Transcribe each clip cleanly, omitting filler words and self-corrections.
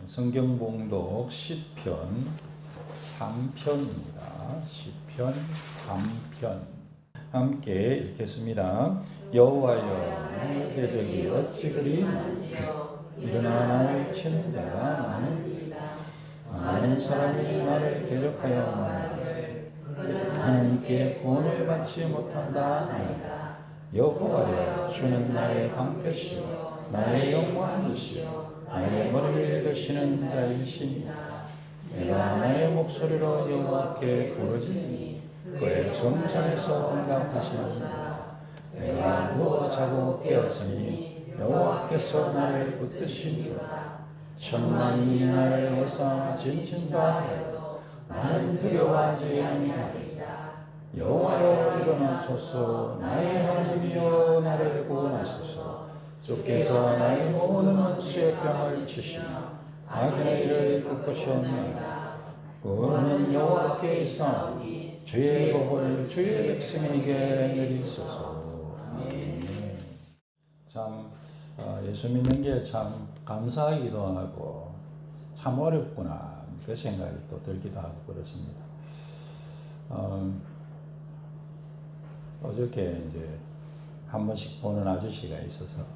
성경 봉독 시편 3편입니다. 시편 3편 함께 읽겠습니다. 여호와여 내 대적이 어찌 그리 많은지요. 일어나 나를 치는 자가 많으리이다. 많은 사람이 나를 대적하여 말하되 하나님께 구원을 받지 못한다 하나이다. 여호와여 주는 나의 방패시요 나의 영광이시요 나의 머리를 드시는 자이시니라. 내가 나의 목소리로 여호와께 부르짖으니 그의 성전에서 응답하시리이다. 내가 누워 자고 깨었으니 여호와께서 나를 붙드시니라. 천만이 나를 해서 진친다 해도 나는 두려워하지 아니하리이다. 여호와여 일어나소서. 나의 하나님이여 나를 구원하소서. 주께서 나의 모든 원수의 뺨을 치시며 악인의 일을 꺾으셨나이다. 구원은 여호와께 있사오니 주의 복을 주의 백성에게 내리소서. 아멘. 참 예수 믿는 게 참 감사하기도 하고 참 어렵구나 그 생각이 또 들기도 하고 그렇습니다. 어저께 이제 한 번씩 보는 아저씨가 있어서,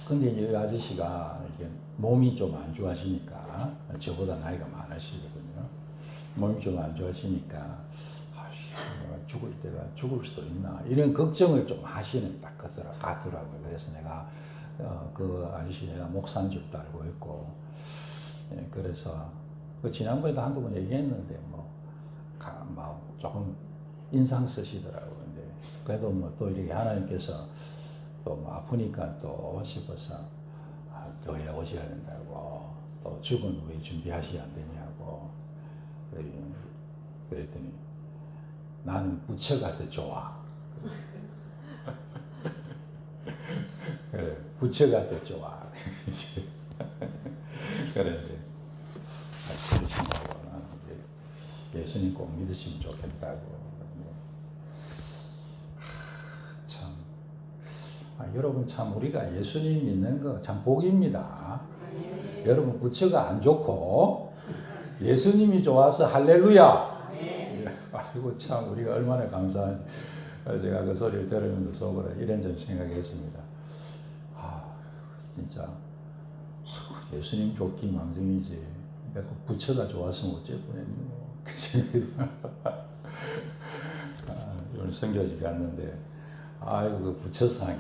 근데 이제 이 아저씨가 이렇게 몸이 좀 안 좋아지니까, 저보다 나이가 많으시거든요. 몸이 좀 안 좋아지니까 죽을 때가 죽을 수도 있나 이런 걱정을 좀 하시는 딱 같더라고요. 그래서 내가 그 아저씨 내가 목사인 줄도 알고 있고, 그래서 그 지난번에도 한두 번 얘기했는데 뭐 조금 인상 쓰시더라고요. 근데 그래도 뭐 또 이렇게 하나님께서 또 뭐 아프니까 또 오시고서 교회에 오셔야 된다고, 또 죽은 후에 준비하셔야 안 되냐고 그랬더니 나는 부처가 더 좋아. 그래, 부처가 더 좋아. 그런데 예수님 꼭 믿으시면 좋겠다고. 참, 여러분 참 우리가 예수님 믿는 거 참 복입니다. 여러분 부처가 안 좋고 예수님이 좋아서 할렐루야. 아이고 참 우리가 얼마나 감사한지. 제가 그 소리를 들으면서 속으로 이런저런 생각했습니다. 진짜 예수님 좋기 망정이지 내가 부처가 좋았으면 어쩔 뻔했노 그 생각이 오늘 선교지 갔는데 아이고 그 부처상이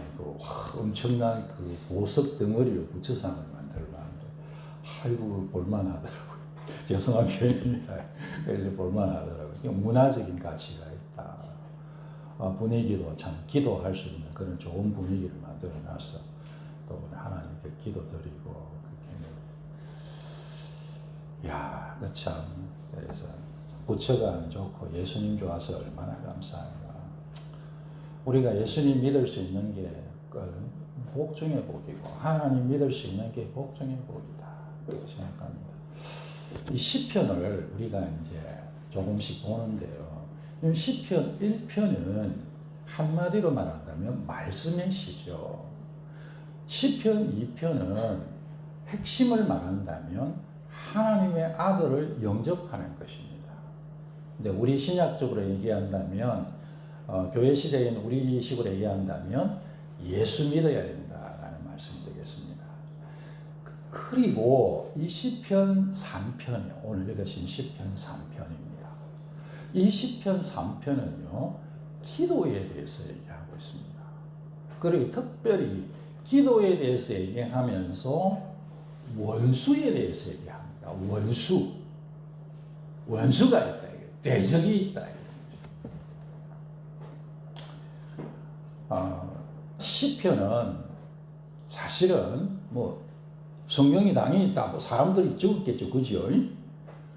엄청난 그 보석 덩어리로 부처상을 만들어놨는데 아이고 볼만하더라고요. 죄송한 표현입니다. 그래서 볼만하더라고요. 문화적인 가치가 있다. 분위기도 참 기도할 수 있는 그런 좋은 분위기를 만들어놨어. 또 하나님께 기도드리고 그렇게. 야, 그 참 그래서 부처가 안 좋고 예수님 좋아서 얼마나 감사한가. 우리가 예수님 믿을 수 있는 게 복 중의 복이고 하나님 믿을 수 있는 게 복 중의 복이다 그렇게 생각합니다. 이 시편을 우리가 이제 조금씩 보는데요. 시편 1편은 한마디로 말한다면 말씀의 시죠. 시편 2편은 핵심을 말한다면 하나님의 아들을 영접하는 것입니다. 근데 우리 신약적으로 얘기한다면 교회 시대인 우리식으로 얘기한다면 예수 믿어야 된다라는 말씀이 되겠습니다. 그리고 이 시편 3편이 오늘 읽으신 시편 3편입니다. 이 시편 3편은요 기도에 대해서 얘기하고 있습니다. 그리고 특별히 기도에 대해서 얘기하면서 원수에 대해서 얘기합니다. 원수가 있다. 대적이 있다. 시편은 사실은 뭐 성경이 당연히 있다. 뭐 사람들이 적었겠죠, 그죠?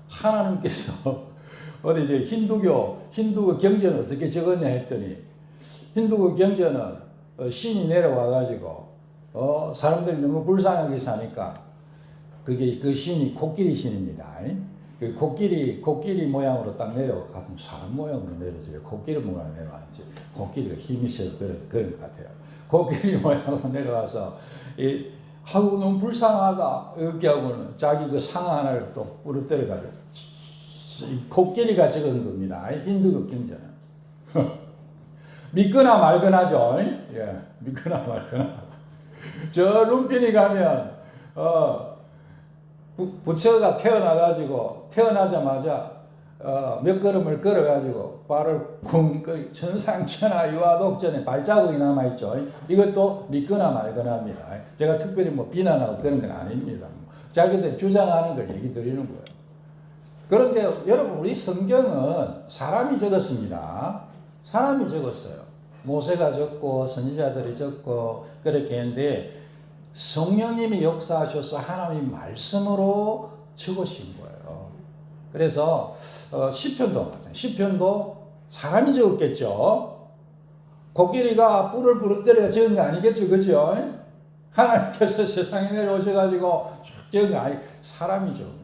하나님께서 어디 이제 힌두교 경전은 어떻게 적었냐 했더니 힌두교 경전은 신이 내려와가지고 사람들이 너무 불쌍하게 사니까 그게 그 신이 코끼리 신입니다. 그 코끼리 모양으로 딱 내려가면 사람 모양으로 내려져요. 코끼리 모양으로 내려왔지. 코끼리가 힘이 세서 그런 것 같아요. 코끼리 모양으로 내려와서 하고 너무 불쌍하다 이렇게 하고는 자기 그 상어 하나를 또 부러뜨려가지고 코끼리가 적은 겁니다. 힌두교 경전은. 믿거나 말거나죠. 예, 믿거나 말거나. 저 룸피니 가면 부처가 태어나자마자 몇 걸음을 걸어가지고 발을 쿵 천상천하 유아독전에 발자국이 남아있죠. 이것도 믿거나 말거나입니다. 제가 특별히 뭐 비난하고 그런 건 아닙니다. 자기들 주장하는 걸 얘기 드리는 거예요. 그런데 여러분 우리 성경은 사람이 적었습니다. 사람이 적었어요. 모세가 적고 선지자들이 적고 그렇게 했는데 성령님이 역사하셔서 하나님 말씀으로 적으신 거예요. 그래서 시편도 사람이 적었겠죠. 코끼리가 뿔을 부러뜨려 적은 거 아니겠죠, 그죠? 하나님께서 세상에 내려오셔가지고 적은 거 아니, 사람이 적은 거예요.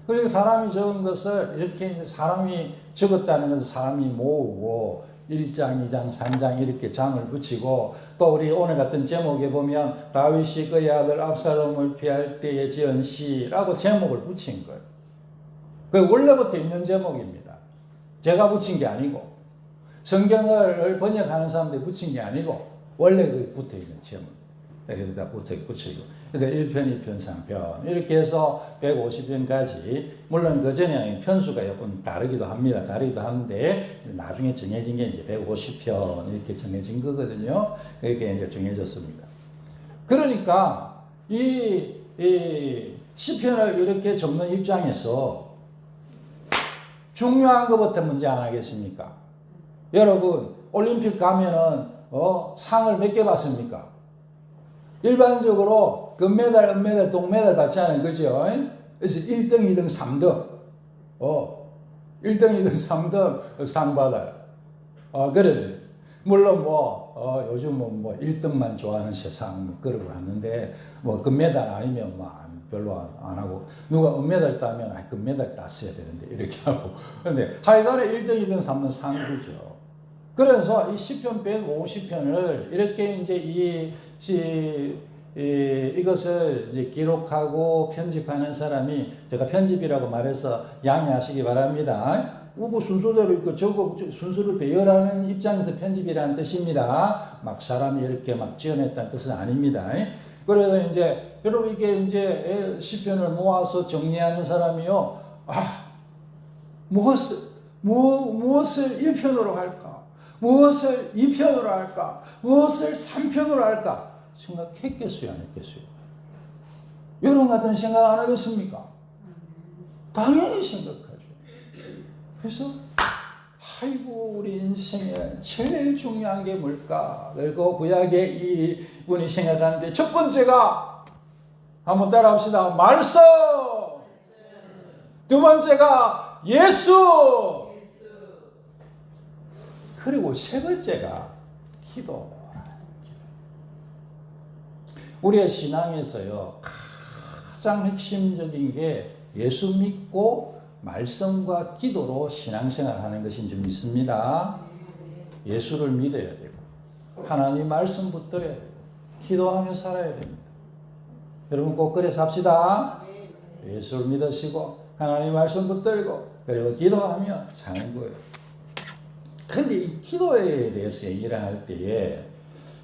그래서 사람이 적은 것을 이렇게 사람이 적었다는 것은 사람이 모으고 1장, 2장, 3장 이렇게 장을 붙이고 또 우리 오늘 같은 제목에 보면 다윗이 그의 아들 압살롬을 피할 때에 지은 시라고 제목을 붙인 거예요. 그 원래부터 있는 제목입니다. 제가 붙인 게 아니고 성경을 번역하는 사람들이 붙인 게 아니고 원래 그 붙어 있는 제목. 여기다 붙이고. 그러니까 1편, 2편, 3편 이렇게 해서 150편까지 물론 그 전에 편수가 조금 다르기도 합니다. 다르기도 하는데 나중에 정해진 게 이제 150편 이렇게 정해진 거거든요. 그렇게 이제 정해졌습니다. 그러니까 이 시편을 이렇게 적는 입장에서 중요한 것부터 먼저 안 하겠습니까? 여러분 올림픽 가면은 상을 몇 개 받습니까? 일반적으로 금메달, 은메달, 동메달 받잖아요. 그죠? 그래서 1등, 2등, 3등. 1등, 2등, 3등 상 받아요. 그러죠. 물론 요즘 뭐 1등만 좋아하는 세상 뭐 그러고 하는데 뭐 금메달 아니면 뭐 별로 안 하고 누가 은메달 따면 금메달 땄어야 되는데 이렇게 하고 그런데 하여간에 1등, 2등, 3등 상 주죠. 그래서 이 시편 150편을 이렇게 이제 이것을 이제 기록하고 편집하는 사람이 제가 편집이라고 말해서 양해하시기 바랍니다. 우고 순서대로 있고 저거 순서를 배열하는 입장에서 편집이라는 뜻입니다. 막 사람이 이렇게 막 지어냈다는 뜻은 아닙니다. 그래서 이제 여러분 이게 이제 시편을 모아서 정리하는 사람이요. 무엇을 1편으로 할까? 무엇을 2편으로 할까? 무엇을 3편으로 할까? 생각했겠어요? 안 했겠어요? 여러분 같은 생각 안 하겠습니까? 당연히 생각하죠. 그래서 아이고 우리 인생에 제일 중요한 게 뭘까? 그리고 구약에 이분이 생각하는데 첫 번째가 한번 따라합시다. 말씀. 두 번째가 예수. 그리고 세 번째가 기도. 우리의 신앙에서요, 가장 핵심적인 게 예수 믿고 말씀과 기도로 신앙생활 하는 것인 줄 믿습니다. 예수를 믿어야 되고, 하나님 말씀 붙들어야 되고, 기도하며 살아야 됩니다. 여러분 꼭 그래 삽시다. 예수를 믿으시고, 하나님 말씀 붙들고, 그리고 기도하며 사는 거예요. 근데 이 기도에 대해서 얘기를 할 때에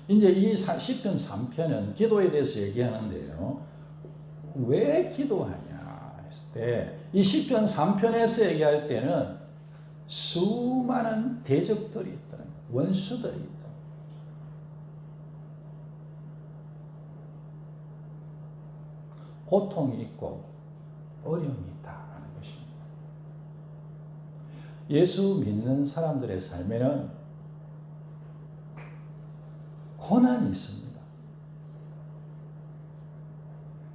이제 이 시편 3편은 기도에 대해서 얘기하는데요. 왜 기도하냐 했을 때 이 시편 3편에서 얘기할 때는 수많은 대적들이 있다. 원수들이 있다. 고통이 있고 어려움이 있다라는 것입니다. 예수 믿는 사람들의 삶에는 고난이 있습니다.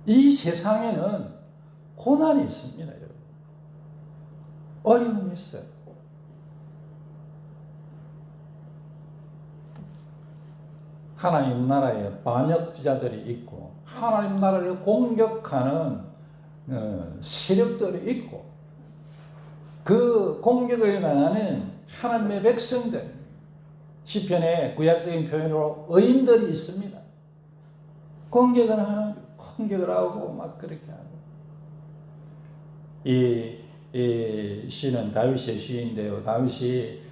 이 세상에는 고난이 있습니다, 여러분. 어려움이 있어요. 하나님 나라에 반역자들이 있고 하나님 나라를 공격하는 세력들이 있고 그 공격을 당하는 하나님의 백성들, 시편의 구약적인 표현으로 의인들이 있습니다. 공격을 하는 공격을 하고 막 그렇게 하고. 이 시는 다윗의 시인데요. 다윗이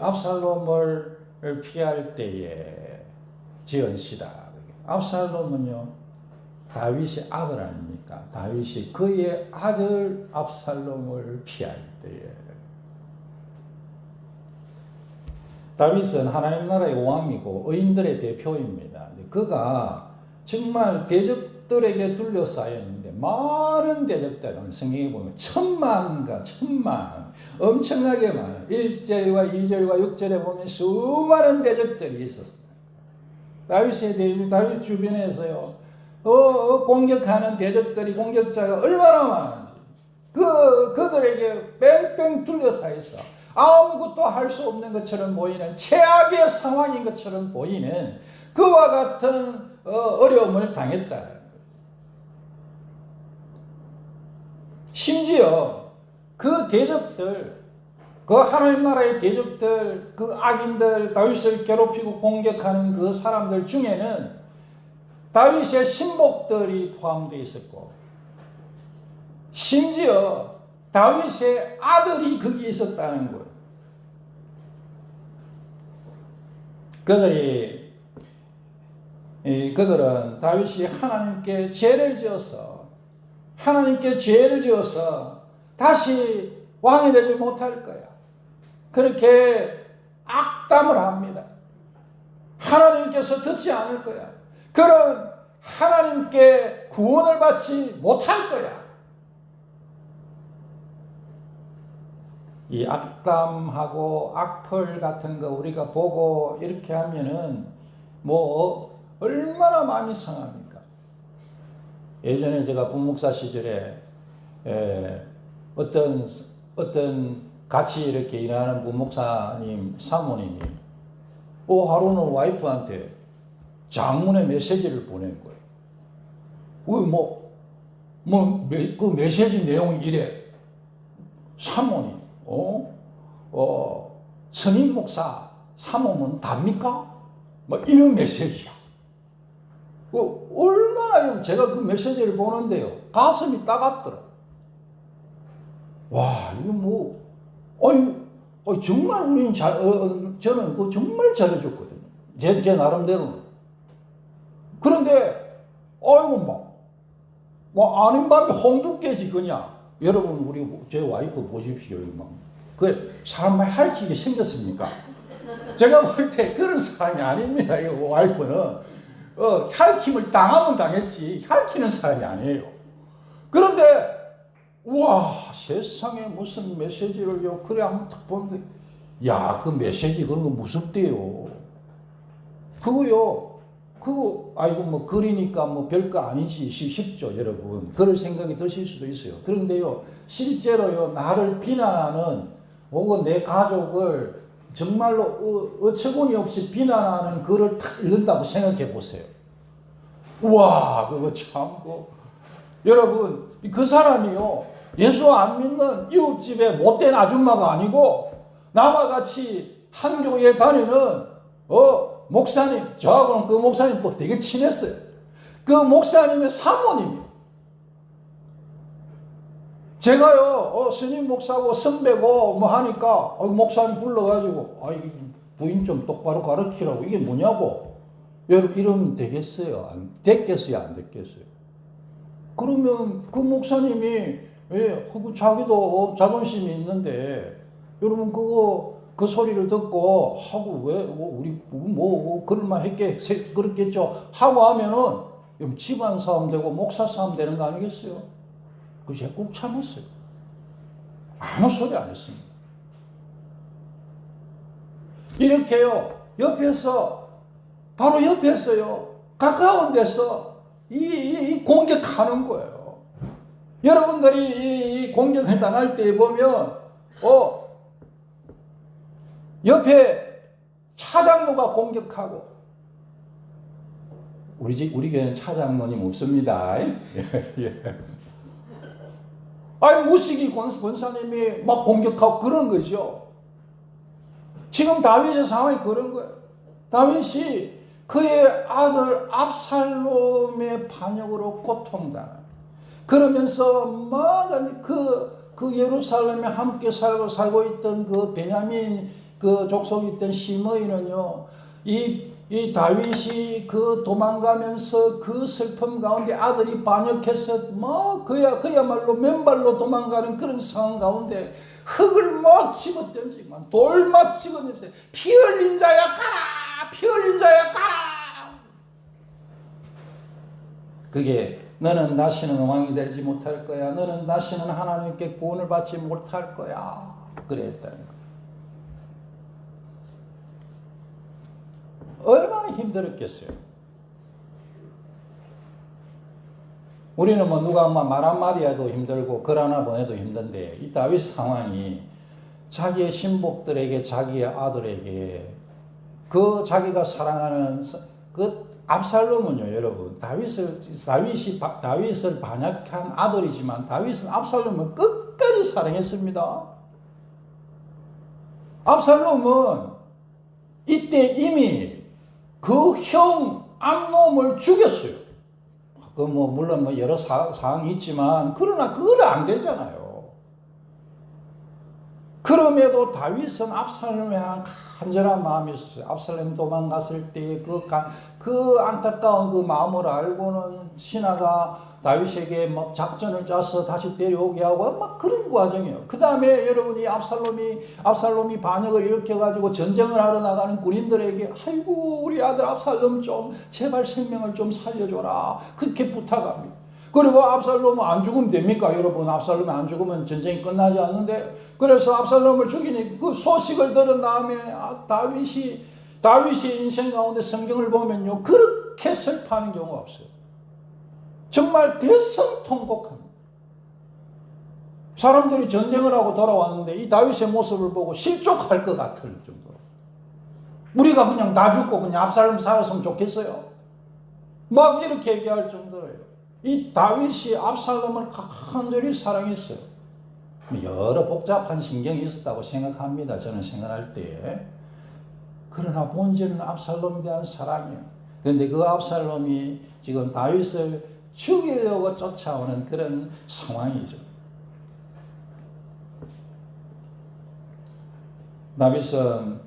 압살롬을 피할 때에 지은 시다. 압살롬은요, 다윗의 아들 아닙니까? 다윗이 그의 아들 압살롬을 피할 때에. 다윗은 하나님 나라의 왕이고 의인들의 대표입니다. 그가 정말 대적들에게 둘러싸여 있는데 많은 대적들, 성경에 보면 천만과 천만, 엄청나게 많아. 1절과 2절과 6절에 보면 수많은 대적들이 있었어요. 다윗 주변에서요, 공격하는 대적들이, 공격자가 얼마나 많은지, 그들에게 뺑뺑 둘러싸여 있어. 아무것도 할 수 없는 것처럼 보이는, 최악의 상황인 것처럼 보이는 그와 같은 어려움을 당했다. 심지어 그 대적들, 그 하나님 나라의 대적들, 그 악인들, 다윗을 괴롭히고 공격하는 그 사람들 중에는 다윗의 신복들이 포함되어 있었고, 심지어 다윗의 아들이 거기 있었다는 거예요. 그들은 다윗이 하나님께 죄를 지어서 다시 왕이 되지 못할 거야, 그렇게 악담을 합니다. 하나님께서 듣지 않을 거야. 그런 하나님께 구원을 받지 못할 거야. 이 악담하고 악플 같은 거 우리가 보고 이렇게 하면은 얼마나 마음이 상합니까? 예전에 제가 부목사 시절에 어떤 같이 이렇게 일하는 부목사님 사모님이 하루는 와이프한테 장문의 메시지를 보낸 거예요. 그 메시지 내용이 이래. 사모님, 선임 목사 사모면 답니까? 이런 메시지야. 얼마나, 제가 그 메시지를 보는데요, 가슴이 따갑더라. 와, 이거 정말 우리는 저는 그거 정말 잘해줬거든요. 제 나름대로는. 그런데, 아닌 밤에 홍두 깨지, 그냥. 여러분, 제 와이프 보십시오. 사람 말 핥히게 생겼습니까? 제가 볼 때 그런 사람이 아닙니다. 이 와이프는. 핥힘을 당하면 당했지, 핥히는 사람이 아니에요. 그런데, 세상에 무슨 메시지를요, 그래, 한번 딱 보는데, 그 메시지 그런 거 무섭대요. 그거 글이니까 별거 아니지 싶죠, 여러분. 그럴 생각이 드실 수도 있어요. 그런데요, 실제로요, 나를 비난하는, 혹은 내 가족을 정말로 어처구니 없이 비난하는 글을 딱 읽는다고 생각해 보세요. 그거 참, 여러분, 그 사람이요, 예수 안 믿는 이웃집에 못된 아줌마가 아니고, 나와 같이 한 교회에 다니는, 목사님, 저하고는 그 목사님 또 되게 친했어요. 그 목사님의 사모님이요. 제가요, 스님 목사고 선배고 하니까, 목사님 불러가지고, 부인 좀 똑바로 가르치라고, 이게 뭐냐고. 여러분, 이러면 되겠어요? 됐겠어요? 안 됐겠어요? 그러면 그 목사님이, 자기도 자존심이 있는데, 여러분, 그 소리를 듣고, 우리, 그럴만 그렇겠죠. 하고 하면은, 집안 싸움 되고, 목사 싸움 되는 거 아니겠어요? 그래서 제가 꾹 참았어요. 아무 소리 안 했습니다. 이렇게요, 바로 옆에서요, 가까운 데서 이 공격하는 거예요. 여러분들이 이 공격을 당할 때 보면, 옆에 차장로가 공격하고, 우리 교회는 차장로님 없습니다. 무식이 권사님이 막 공격하고 그런 거죠. 지금 다윗의 상황이 그런 거예요. 다윗이 그의 아들 압살롬의 반역으로 고통당하고 그러면서 그 예루살렘에 함께 살고 있던 그 베냐민 그 족속이 있던 시므이는요, 이 다윗이 그 도망가면서 그 슬픔 가운데 아들이 반역해서 그야말로 맨발로 도망가는 그런 상황 가운데 흙을 막 집어 던지고 돌 막 집어 던지면서 피 흘린 자야 가라, 피 흘린 자야 가라. 그게 너는 다시는 왕이 되지 못할 거야. 너는 다시는 하나님께 구원을 받지 못할 거야. 그랬다는 거야. 얼마나 힘들었겠어요. 우리는 누가 말 한마디 해도 힘들고 글 하나 보내도 힘든데 이 다윗 상황이 자기의 신복들에게 자기의 아들에게 그 자기가 사랑하는 그 압살롬은요, 여러분, 다윗을 반역한 아들이지만 다윗은 압살롬을 끝까지 사랑했습니다. 압살롬은 이때 이미 그 형 암놈을 죽였어요. 물론 여러 사항이 있지만, 그러나 그건 안 되잖아요. 그럼에도 다윗은 압살롬에 대한 간절한 마음이 있었어요. 압살롬 도망갔을 때 그 안타까운 그 마음을 알고는 신하가 다윗에게 작전을 짜서 다시 데려오게 하고 그런 과정이에요. 그 다음에 여러분이 압살롬이 반역을 일으켜가지고 전쟁을 하러 나가는 군인들에게 아이고 우리 아들 압살롬 좀 제발 생명을 좀 살려줘라 그렇게 부탁합니다. 그리고 압살롬은 안 죽으면 됩니까? 여러분, 압살롬이 안 죽으면 전쟁이 끝나지 않는데, 그래서 압살롬을 죽이니 그 소식을 들은 다음에 다윗이 인생 가운데 성경을 보면요, 그렇게 슬퍼하는 경우가 없어요. 정말 대성통곡합니다. 사람들이 전쟁을 하고 돌아왔는데 이 다윗의 모습을 보고 실족할 것 같을 정도로, 우리가 그냥 나 죽고 그냥 압살롬 살았으면 좋겠어요? 막 이렇게 얘기할 정도예요. 이 다윗이 압살롬을 간절히 사랑했어요. 여러 복잡한 신경이 있었다고 생각합니다. 저는 생각할 때. 그러나 본질은 압살롬에 대한 사랑이에요. 그런데 그 압살롬이 지금 다윗을 죽이려고 쫓아오는 그런 상황이죠. 다윗은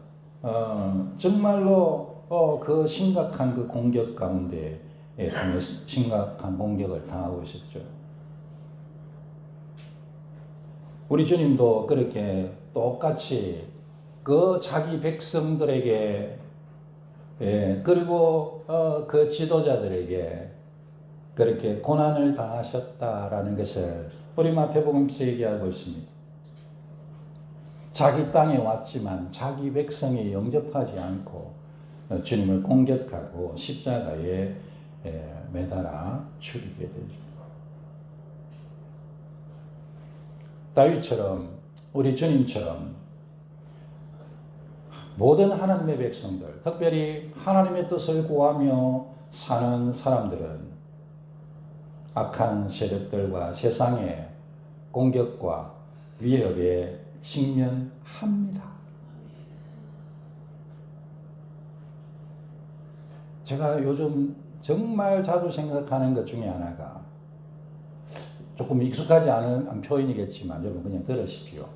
정말로 그 심각한 그 공격 가운데 심각한 공격을 당하고 있었죠. 우리 주님도 그렇게 똑같이 그 자기 백성들에게 그리고 그 지도자들에게 그렇게 고난을 당하셨다라는 것을 우리 마태복음에서 얘기하고 있습니다. 자기 땅에 왔지만 자기 백성에 영접하지 않고 주님을 공격하고 십자가에 매달아 죽이게 되죠. 다윗처럼 우리 주님처럼 모든 하나님의 백성들, 특별히 하나님의 뜻을 구하며 사는 사람들은 악한 세력들과 세상의 공격과 위협에 직면합니다. 제가 요즘 정말 자주 생각하는 것 중에 하나가, 조금 익숙하지 않은 표현이겠지만 여러분 그냥 들으십시오.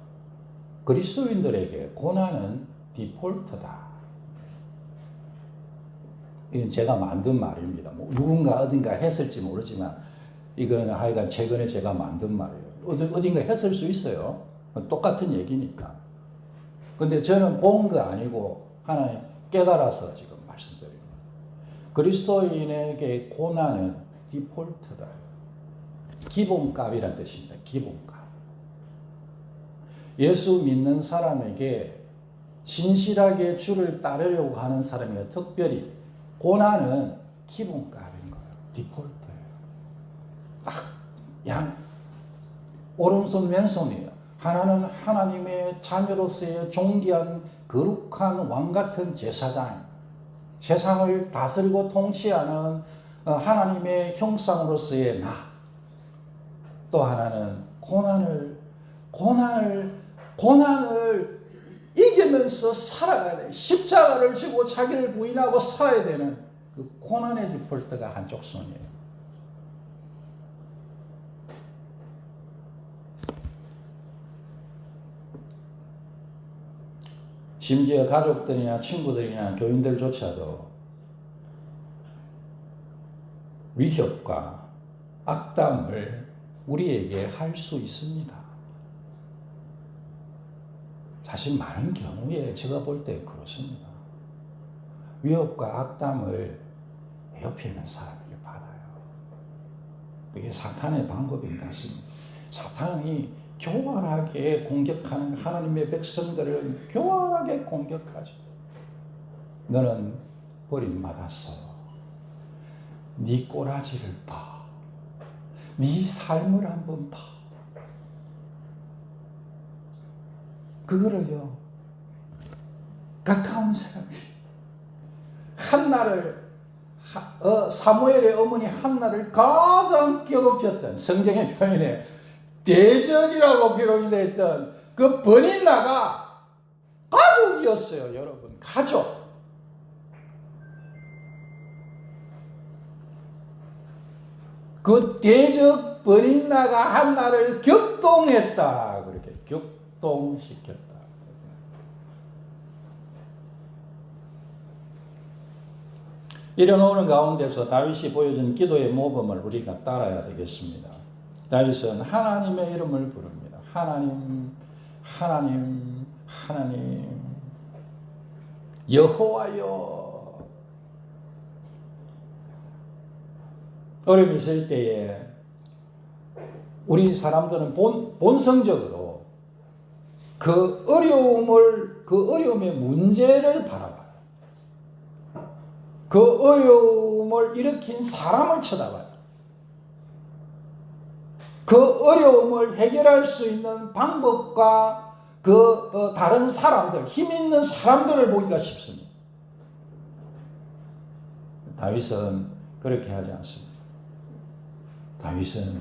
그리스도인들에게 고난은 디폴트다. 이건 제가 만든 말입니다. 누군가 어딘가 했을지 모르지만 이건 하여간 최근에 제가 만든 말이에요. 어딘가 했을 수 있어요. 똑같은 얘기니까. 근데 저는 본 거 아니고 하나님 깨달아서 지금 말씀드립니다. 그리스도인에게 고난은 디폴트다. 기본값이라는 뜻입니다. 기본값. 예수 믿는 사람에게 신실하게 주를 따르려고 하는 사람에게 특별히 고난은 기본값인 거예요. 디폴트예요. 딱 오른손 왼손이에요. 하나는 하나님의 자녀로서의 존귀한 거룩한 왕 같은 제사장, 세상을 다스리고 통치하는 하나님의 형상으로서의 나. 또 하나는 고난을 이기면서 살아가야 돼. 십자가를 지고 자기를 부인하고 살아야 되는 그 고난의 디폴트가 한쪽 손이에요. 심지어 가족들이나 친구들이나 교인들조차도 위협과 악담을 우리에게 할 수 있습니다. 사실 많은 경우에 제가 볼 때 그렇습니다. 위협과 악담을 옆에 있는 사람에게 받아요. 이게 사탄의 방법인 것 같습니다. 사탄이 교활하게 공격하는 하나님의 백성들을 교활하게 공격하죠. 너는 버림받았어. 네 꼬라지를 봐. 네 삶을 한번 봐. 그거를요, 가까운 사람이 한나를 사무엘의 어머니 한나를 가장 괴롭혔던, 성경의 표현에 대적이라고 표현이 됐던 그 버닌나가 가족이었어요. 여러분, 가족. 그 대적 버닌나가 한나를 격동했다. 그렇게 격동시켰다. 이런 오는 가운데서 다윗이 보여준 기도의 모범을 우리가 따라야 되겠습니다. 다윗은 하나님의 이름을 부릅니다. 하나님, 하나님, 하나님, 여호와여. 어려움이 있을 때에 우리 사람들은 본성적으로 그 어려움의 문제를 바라봐요. 그 어려움을 일으킨 사람을 쳐다봐요. 그 어려움을 해결할 수 있는 방법과 다른 사람들, 힘 있는 사람들을 보기가 쉽습니다. 다윗은 그렇게 하지 않습니다. 다윗은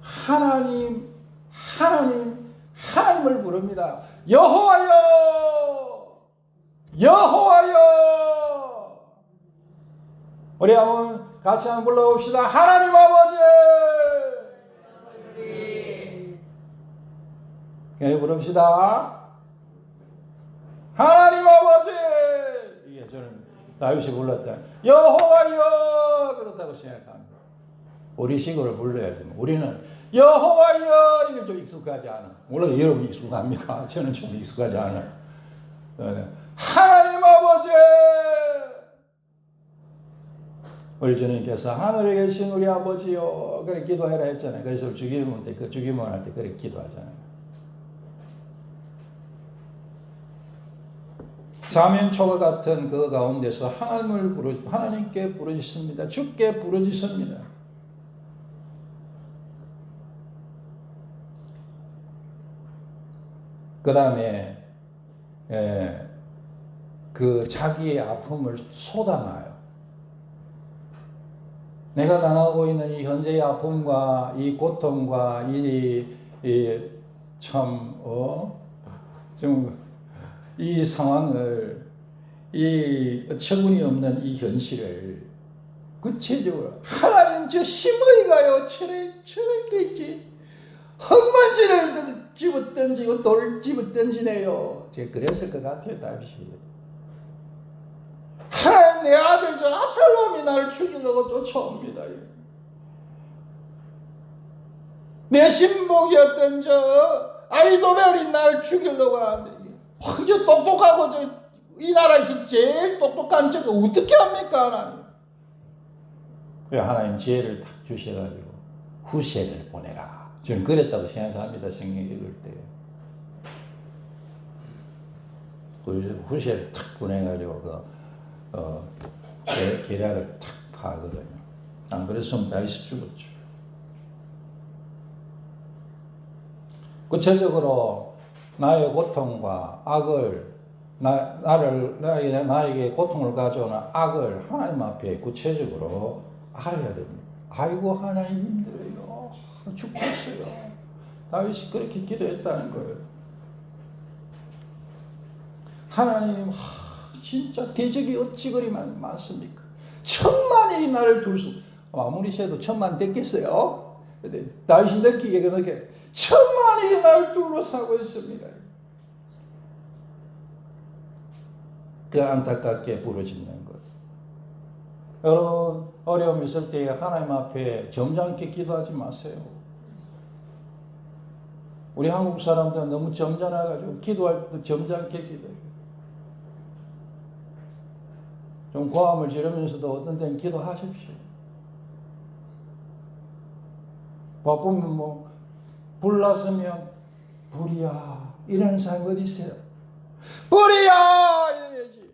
하나님을 부릅니다. 여호와여! 여호와여! 우리 한번 같이 한번 불러봅시다. 하나님 아버지! 그래 부릅시다. 하나님 아버지! 이게 저는 다윗이 불렀다. 여호와여! 그렇다고 생각합니다. 우리식으로 불러야지. 우리는 여호와여! 이게 좀 익숙하지 않아. 물론 여러분 익숙합니까? 저는 좀 익숙하지 않아요. 하나님 아버지! 우리 주님께서 하늘에 계신 우리 아버지요. 그래 기도해라 했잖아요. 그래서 주기도문 때, 그 주기도문 할 때 그렇게 기도하잖아요. 사면초가 같은 그 가운데서 하나님께 부르짖습니다. 주께 부르짖습니다. 그 다음에 그 자기의 아픔을 쏟아놔요. 내가 당하고 있는 이 현재의 아픔과 이 고통과 이 상황을, 이 어처구니 없는 이 현실을 구체적으로 하나님 저 심의가요 철회겠지 흙먼지를 집어 던지고 돌을 집어 던지네요. 제가 그랬을 것 같아요. 다윗이. 하나님 내 아들 저 압살롬이 나를 죽이려고 쫓아옵니다. 내 신복이었던 저 아히도벨이 나를 죽이려고 하는데 저 똑똑하고 이 나라에서 제일 똑똑한 저가 어떻게 합니까 하나님? 하나님 지혜를 탁 주셔가지고 후세를 보내라. 저는 그랬다고 생각합니다. 성경 읽을 때. 후세를 탁 보내가지고 계략을 탁 파거든요. 안 그랬으면 다윗이 죽었죠. 구체적으로 나의 고통과 악을 나에게 고통을 가져오는 악을 하나님 앞에 구체적으로 알아야 됩니다. 아이고 하나님 힘들어요. 죽겠어요. 다윗이 그렇게 기도했다는 거예요. 하나님 진짜 대적이 어찌 그리 많습니까? 천만일이 나를 둘 수, 아무리 세도 천만 됐겠어요? 근데 당신 느끼게 그렇게 천만일이 나를 둘러싸고 있습니다. 그 안타깝게 부르짖는 것. 여러분, 어려움 있을 때 하나님 앞에 점잖게 기도하지 마세요. 우리 한국 사람들은 너무 점잖아가지고 기도할 때 점잖게 기도해요. 좀 고함을 지르면서도 어떤 때는 기도하십시오. 바쁘면 뭐 불났으면 불이야 이러는 사람이 어디 있어요? 불이야 이래야지.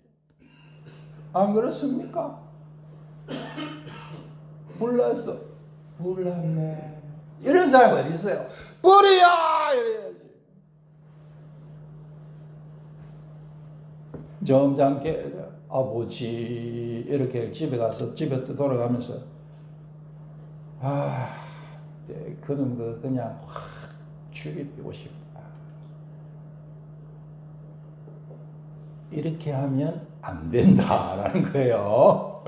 안 그렇습니까? 불났어. 불났네. 이런 사람이 어디 있어요? 불이야 이래야지. 점잖게 아버지 이렇게 집에 돌아가면서 그놈 그냥 확 죽이고 싶다. 이렇게 하면 안 된다라는 거예요.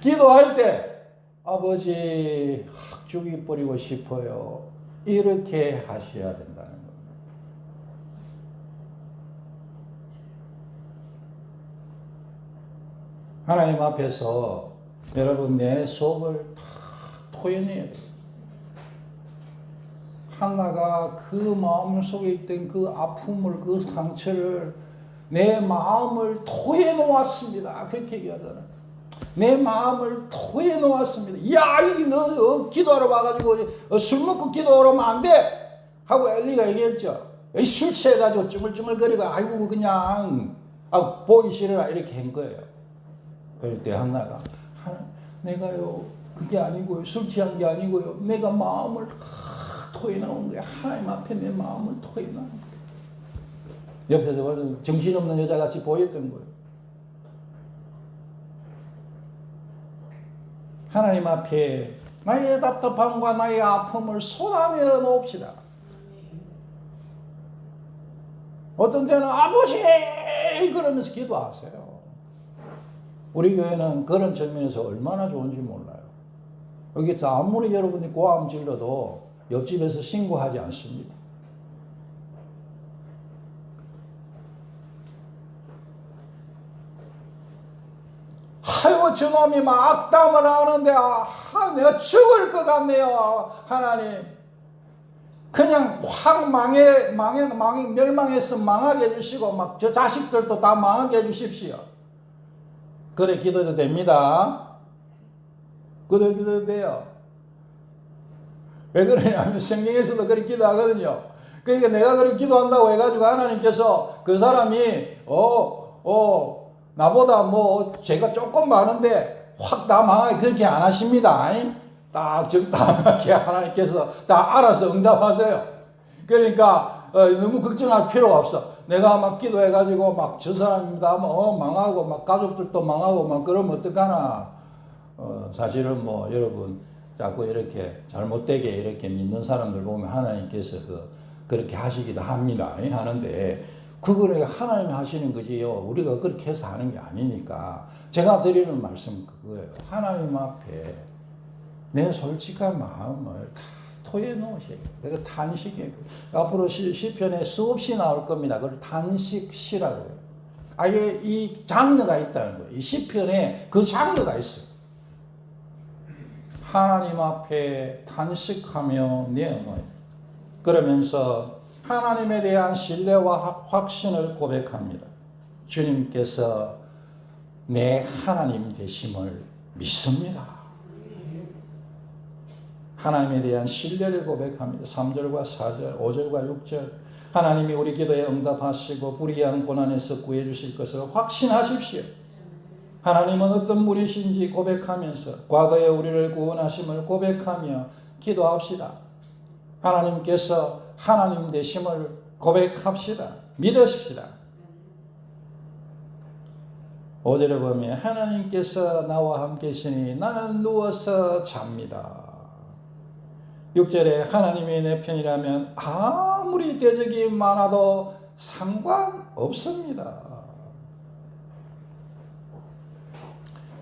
기도할 때 아버지 확 죽여버리고 싶어요. 이렇게 하셔야 된다는 겁니다. 하나님 앞에서 여러분 내 속을 다 토해내야 돼요. 한나가 그 마음 속에 있던 그 아픔을, 그 상처를 내 마음을 토해 놓았습니다. 그렇게 얘기하잖아요. 내 마음을 토해 놓았습니다. 야, 여기 너 기도하러 와가지고 술 먹고 기도하러 오면 안 돼! 하고 엘리가 얘기했죠. 술 취해가지고 쭈물쭈물거리고 아이고 그냥 보기 싫어라 이렇게 한 거예요. 그럴 때 한나가 내가요 그게 아니고요, 술 취한 게 아니고요, 내가 마음을 토해 나온 거야. 하나님 앞에 내 마음을 토해 나온 거야. 옆에서 정신없는 여자같이 보였던 거예요. 하나님 앞에 나의 답답함과 나의 아픔을 쏟아내 놓읍시다. 어떤 때는 아버지 그러면서 기도하세요. 우리 교회는 그런 측면에서 얼마나 좋은지 몰라요. 여기서 아무리 여러분이 고함 질러도 옆집에서 신고하지 않습니다. 아이고 저놈이 막 악담을 하는데 내가 죽을 것 같네요. 하나님 그냥 확 멸망해서 망하게 해주시고 막 저 자식들도 다 망하게 해주십시오. 그래 기도도 됩니다. 그래 기도도 돼요. 왜 그러냐면 성경에서도 그렇게 기도하거든요. 그러니까 내가 그렇게 기도한다고 해가지고 하나님께서 그 사람이 나보다 뭐 죄가 조금 많은데 확 다 망하게 그렇게 안 하십니다. 딱 적당하게 하나님께서 다 알아서 응답하세요. 그러니까 너무 걱정할 필요가 없어. 내가 막 기도해가지고 막 저 사람입니다 망하고 막 가족들도 망하고 막 그러면 어떡하나. 사실은 뭐 여러분 자꾸 이렇게 잘못되게 이렇게 믿는 사람들 보면 하나님께서 그렇게 하시기도 합니다. 하는데 그거를 하나님이 하시는 거지요. 우리가 그렇게 해서 하는 게 아니니까. 제가 드리는 말씀 그거예요. 하나님 앞에 내 솔직한 마음을 다 토해 놓으세요. 그래서 탄식이에요. 앞으로 시편에 수없이 나올 겁니다. 그걸 탄식시라고 해요. 아예 이 장르가 있다는 거예요. 이 시편에 그 장르가 있어요. 하나님 앞에 탄식하며 내어놓아요. 그러면서 하나님에 대한 신뢰와 확신을 고백합니다. 주님께서 내 하나님 되심을 믿습니다. 하나님에 대한 신뢰를 고백합니다. 3절과 4절, 5절과 6절. 하나님이 우리 기도에 응답하시고 불의한 고난에서 구해주실 것을 확신하십시오. 하나님은 어떤 분이신지 고백하면서 과거에 우리를 구원하심을 고백하며 기도합시다. 하나님께서 하나님 되심을 고백합시다. 믿으십시다. 5절에 보면 하나님께서 나와 함께 계시니 나는 누워서 잡니다. 6절에 하나님이 내 편이라면 아무리 대적이 많아도 상관없습니다.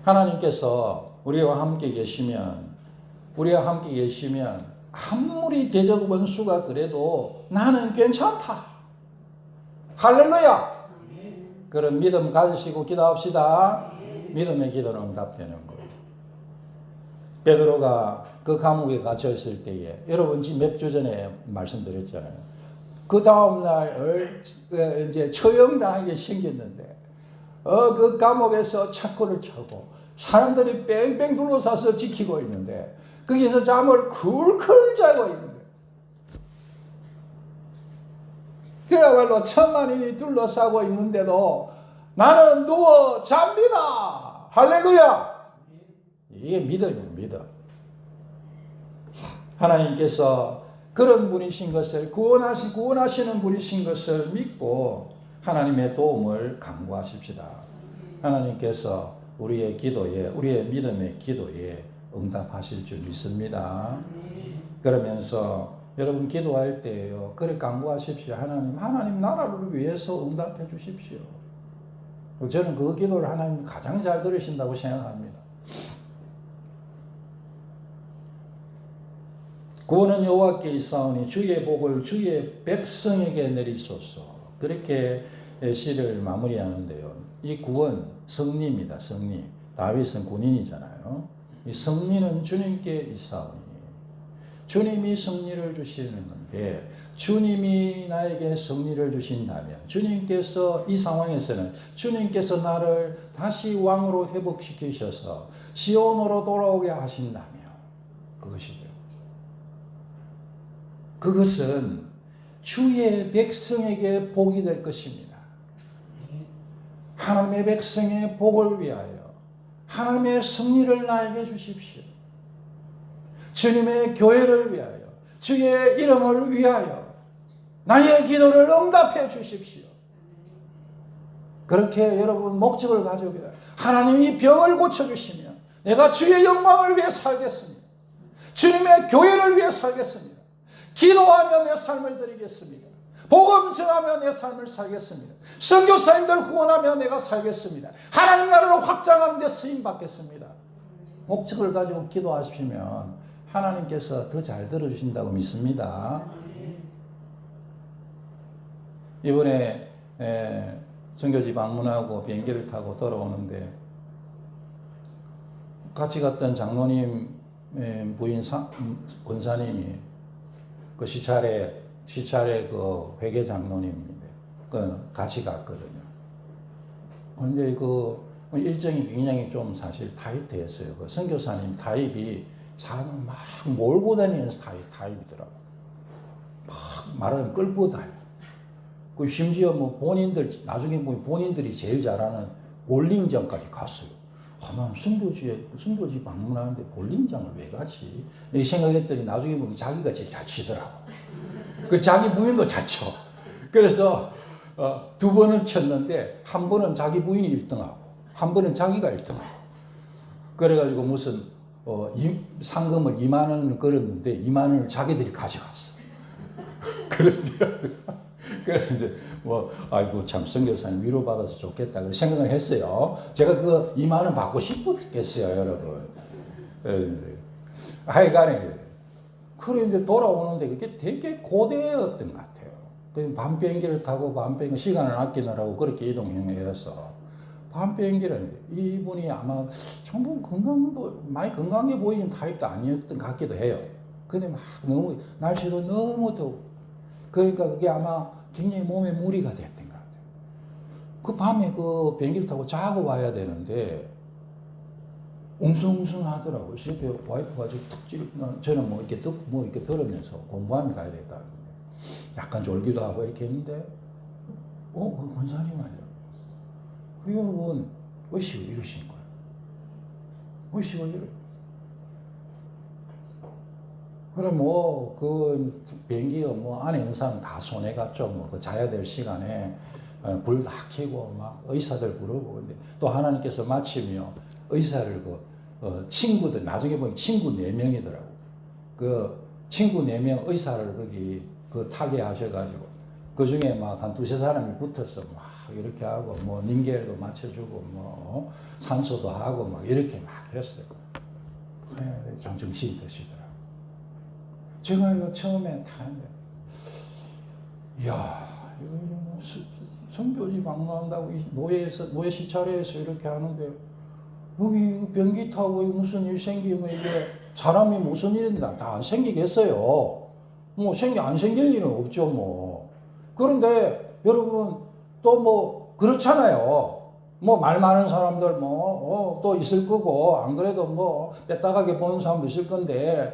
하나님께서 우리와 함께 계시면 아무리 대적 원수가 그래도 나는 괜찮다. 할렐루야. 그런 믿음 가지시고 기도합시다. 믿음의 기도는 응답되는 거예요. 베드로가 그 감옥에 갇혀 있을 때에 여러분 지금 몇 주 전에 말씀드렸잖아요. 그 다음날 이제 처형당하게 생겼는데 그 감옥에서 창고를 차고 사람들이 뺑뺑 둘러싸서 지키고 있는데 거기서 잠을 쿨쿨 자고 있는 거예요. 그야말로 천만인이 둘러싸고 있는데도 나는 누워 잡니다. 할렐루야. 이게 믿음이에요. 믿음. 하나님께서 그런 분이신 것을 구원하시는 분이신 것을 믿고 하나님의 도움을 간구하십시다. 하나님께서 우리의 기도에, 우리의 믿음의 기도에 응답하실 줄 믿습니다. 그러면서 여러분 기도할 때요, 그래 간구하십시오. 하나님 나라를 위해서 응답해 주십시오. 저는 그 기도를 하나님 가장 잘 들으신다고 생각합니다. 구원은 여호와께 있사오니 주의 복을 주의 백성에게 내리소서. 그렇게 시를 마무리하는데요. 이 구원 성리입니다. 성리. 다윗은 군인이잖아요. 이 성리는 주님께 있사오니. 주님이 승리를 주시는 건데 주님이 나에게 승리를 주신다면 주님께서 이 상황에서는 주님께서 나를 다시 왕으로 회복시키셔서 시온으로 돌아오게 하신다면 그것이죠. 그것은 주의 백성에게 복이 될 것입니다. 하나님의 백성의 복을 위하여 하나님의 승리를 나에게 주십시오. 주님의 교회를 위하여 주의 이름을 위하여 나의 기도를 응답해 주십시오. 그렇게 여러분 목적을 가지고 하나님이 병을 고쳐주시면 내가 주의 영광을 위해 살겠습니다. 주님의 교회를 위해 살겠습니다. 기도하며 내 삶을 드리겠습니다. 복음 전하며 내 삶을 살겠습니다. 선교사님들 후원하며 내가 살겠습니다. 하나님 나라를 확장하는 데 쓰임 받겠습니다. 목적을 가지고 기도하시면 하나님께서 더 잘 들어주신다고 믿습니다. 이번에 선교지 방문하고 비행기를 타고 돌아오는데 같이 갔던 장로님 부인 권사님이 그 시찰에 그 회계 장로님인데 그 같이 갔거든요. 근데 그 일정이 굉장히 좀 사실 타이트했어요. 그 선교사님 타입이 사람을 막 몰고 다니면서 타입이더라고. 막 말하면 끌고 다녀. 그 심지어 뭐 나중에 보면 본인들이 제일 잘하는 볼링장까지 갔어요. 난 선교지 방문하는데 볼링장을 왜 가지? 이 생각했더니 나중에 보면 자기가 제일 잘 치더라고. 그 자기 부인도 잘 쳐. 그래서 두 번을 쳤는데 한 번은 자기 부인이 1등하고 한 번은 자기가 1등하고. 그래가지고 무슨 상금을 2만 원을 걸었는데 2만 원을 자기들이 가져갔어. 그래서 이제 아이고 참 선교사님 위로받아서 좋겠다 그 생각을 했어요. 제가 그 2만 원 받고 싶었겠어요, 여러분. 하여간에 그래 이제 돌아오는데 그게 되게 고되었던 것 같아요. 밤 비행기를 타고 시간을 아끼느라고 그렇게 이동해서 밤 비행기를 이분이 아마 정말 많이 건강해 보이는 타입도 아니었던 것 같기도 해요. 근데 막 너무 날씨도 너무 더워. 그러니까 그게 아마 굉장히 몸에 무리가 됐던 것 같아요. 그 밤에 그 비행기를 타고 자고 와야 되는데 웅성웅성 하더라고요. 옆에 와이프가 저는 이렇게 들으면서 공부하며 가야 되겠다. 약간 졸기도 하고 이렇게 했는데, 그 권사님 아니야. 그 여러분, 왜 이러신 거예요? 왜 이러? 그럼 그 비행기가 안에 영상 다 손해 갔죠. 그 자야 될 시간에 불 다 켜고 막 의사들 부르고 근데 또 하나님께서 마치며 의사를 친구들 나중에 보니 친구 4명이더라고. 그 친구 4명 의사를 거기 타게 하셔가지고 그 중에 막 한 두세 사람이 붙어서 막 이렇게 하고 뭐 닌겔도 맞춰주고 뭐 산소도 하고 막 이렇게 막 했어요. 좀 정신이 드시더라고요. 제가 이거 처음에 타는데, 이야, 이거 선교지 방문한다고 노예 시찰회에서 이렇게 하는데, 여기 변기 타고 무슨 일 생기면 이게 사람이 무슨 일인데 다 안 생기겠어요. 뭐 안 생길 일은 없죠, 뭐. 그런데 여러분 또 뭐 그렇잖아요. 뭐 말 많은 사람들 또 있을 거고, 안 그래도 뭐 빼딱하게 보는 사람도 있을 건데,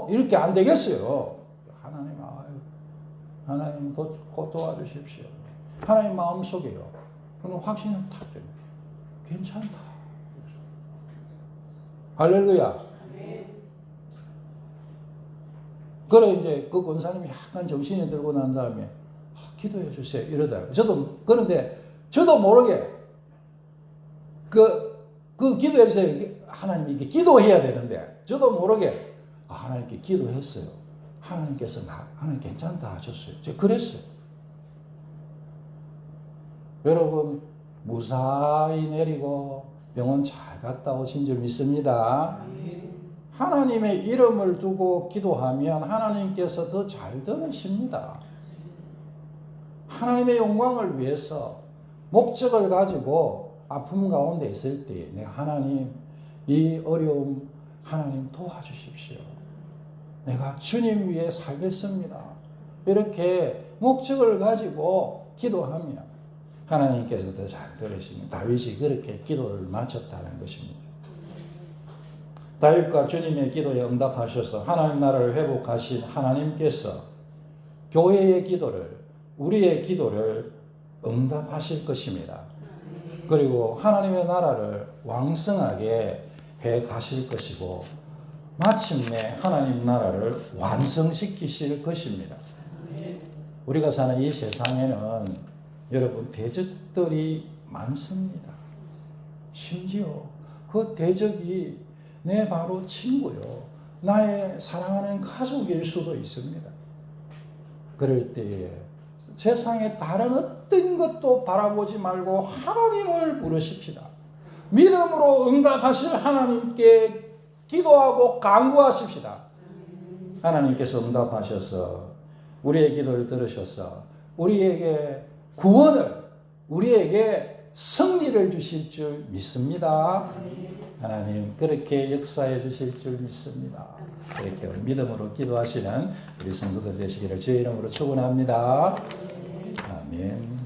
이렇게 안 되겠어요. 하나님 곧 도와주십시오. 하나님 마음속에요. 그럼 확신을 탁 됩니다. 괜찮다. 할렐루야. 그래, 이제 그 권사님이 약간 정신이 들고 난 다음에, 기도해 주세요. 이러더라고요. 그런데 저도 모르게, 그 기도해 주세요. 하나님 이게 기도해야 되는데, 저도 모르게, 하나님께 기도했어요. 하나님께서 하나님 괜찮다 하셨어요. 제가 그랬어요. 여러분, 무사히 내리고 병원 잘 갔다 오신 줄 믿습니다. 하나님의 이름을 두고 기도하면 하나님께서 더 잘 들으십니다. 하나님의 영광을 위해서 목적을 가지고 아픔 가운데 있을 때, 하나님, 이 어려움 하나님 도와주십시오. 내가 주님 위해 살겠습니다. 이렇게 목적을 가지고 기도하면 하나님께서 더 잘 들으십니다. 다윗이 그렇게 기도를 마쳤다는 것입니다. 다윗과 주님의 기도에 응답하셔서 하나님 나라를 회복하신 하나님께서 교회의 기도를, 우리의 기도를 응답하실 것입니다. 그리고 하나님의 나라를 왕성하게 해 가실 것이고, 마침내 하나님 나라를 완성시키실 것입니다. 우리가 사는 이 세상에는 여러분 대적들이 많습니다. 심지어 그 대적이 내 바로 친구요, 나의 사랑하는 가족일 수도 있습니다. 그럴 때에 세상의 다른 어떤 것도 바라보지 말고 하나님을 부르십시다. 믿음으로 응답하실 하나님께 기도하고 간구하십시다. 하나님께서 응답하셔서 우리의 기도를 들으셔서 우리에게 구원을, 우리에게 승리를 주실 줄 믿습니다. 하나님 그렇게 역사해 주실 줄 믿습니다. 그렇게 믿음으로 기도하시는 우리 성도들 되시기를 주의 이름으로 축원합니다. 아멘.